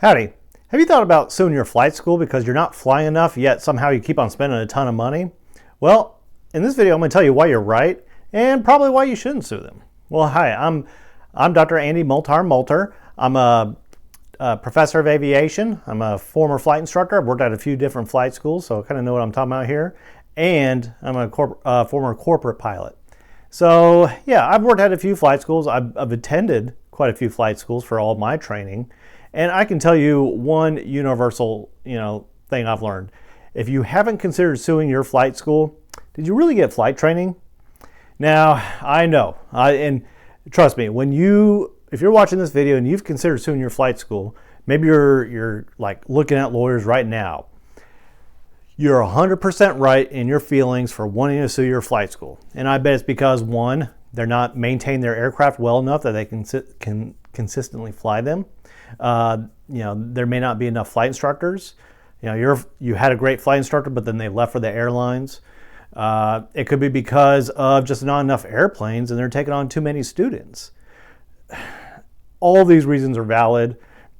Howdy. Have you thought about suing your flight school because you're not flying enough, yet somehow you keep on spending a ton of money? Well, in this video, I'm going to tell you why you're right and probably why you shouldn't sue them. Well, hi, I'm Dr. Andy Moltar. I'm a professor of aviation. I'm a former flight instructor. I've worked at a few different flight schools, so I kind of know what I'm talking about here. And I'm a former corporate pilot. So yeah, I've worked at a few flight schools. I've attended quite a few flight schools for all of my training. And I can tell you one universal, thing I've learned. If you haven't considered suing your flight school, did you really get flight training? Now, I know, and trust me, if you're watching this video and you've considered suing your flight school, maybe you're like looking at lawyers right now. You're 100% right in your feelings for wanting to sue your flight school. And I bet it's because, one, they're not maintaining their aircraft well enough that they can consistently fly them. There may not be enough flight instructors. You had a great flight instructor, but then they left for the airlines. It could be because of just not enough airplanes and they're taking on too many students. All these reasons are valid.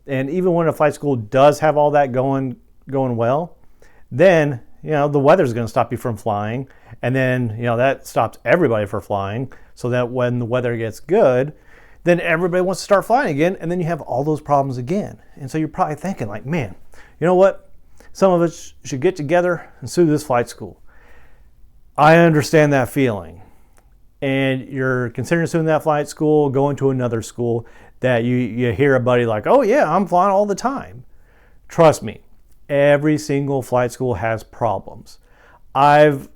And even when a flight school does have all that going well, then, the weather's going to stop you from flying. And then, that stops everybody from flying, so that when the weather gets good, then everybody wants to start flying again, and then you have all those problems again. And so you're probably thinking like, man, you know what? Some of us should get together and sue this flight school. I understand that feeling. And you're considering suing that flight school, going to another school that you hear a buddy like, oh yeah, I'm flying all the time. Trust me, every single flight school has problems. I've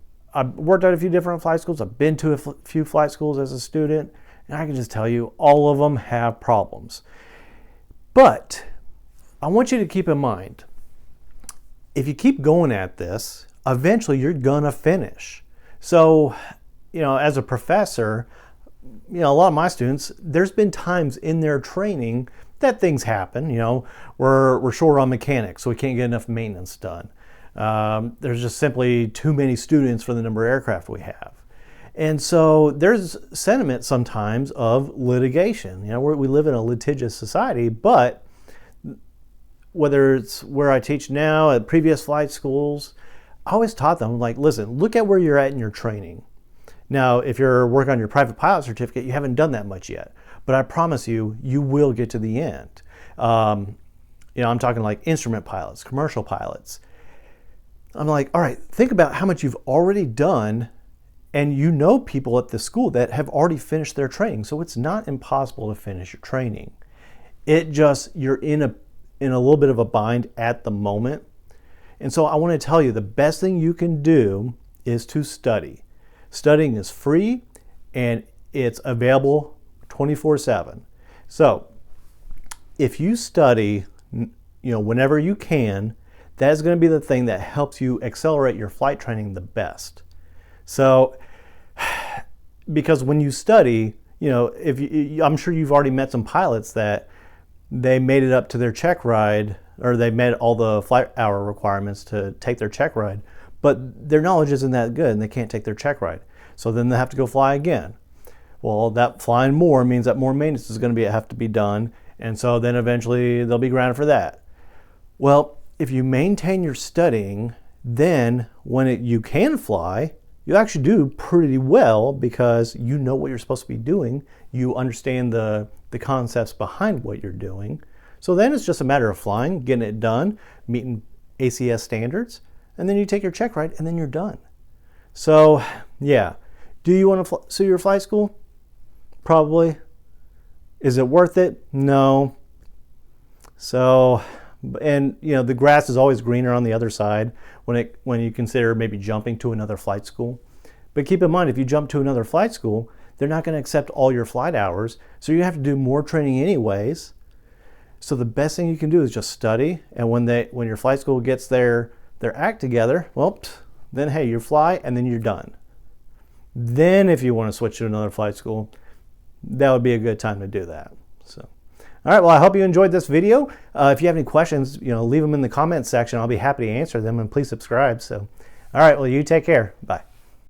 worked at a few different flight schools. I've been to a few flight schools as a student. And I can just tell you, all of them have problems. But I want you to keep in mind, if you keep going at this, eventually you're gonna finish. So, as a professor, a lot of my students, there's been times in their training that things happen. We're short on mechanics, so we can't get enough maintenance done. There's just simply too many students for the number of aircraft we have. And so there's sentiment sometimes of litigation. We live in a litigious society, but whether it's where I teach now, at previous flight schools, I always taught them, like, listen, look at where you're at in your training. Now, if you're working on your private pilot certificate, you haven't done that much yet, but I promise you, you will get to the end. I'm talking like instrument pilots, commercial pilots. I'm like, all right, think about how much you've already done. And people at the school that have already finished their training. So it's not impossible to finish your training. You're in a little bit of a bind at the moment. And so I want to tell you, the best thing you can do is to study. Studying is free and it's available 24/7. So if you study, whenever you can, that is going to be the thing that helps you accelerate your flight training the best. So, because when you study, I'm sure you've already met some pilots that they made it up to their check ride, or they met all the flight hour requirements to take their check ride, but their knowledge isn't that good and they can't take their check ride. So then they have to go fly again. Well, that flying more means that more maintenance is going to have to be done, and so then eventually they'll be grounded for that. Well, if you maintain your studying, then when you can fly, you actually do pretty well because you know what you're supposed to be doing. You understand the concepts behind what you're doing. So then it's just a matter of flying, getting it done, meeting ACS standards, and then you take your check ride and then you're done. So yeah, do you want to sue your flight school? Probably. Is it worth it? No. So, and the grass is always greener on the other side when you consider maybe jumping to another flight school. But keep in mind, if you jump to another flight school, they're not going to accept all your flight hours, so you have to do more training anyways. So the best thing you can do is just study, and when your flight school gets their act together, well, then hey, you fly and then you're done. Then if you want to switch to another flight school, that would be a good time to do that. So. All right, well, I hope you enjoyed this video. If you have any questions, leave them in the comments section. I'll be happy to answer them, and please subscribe. So, all right, well, you take care. Bye.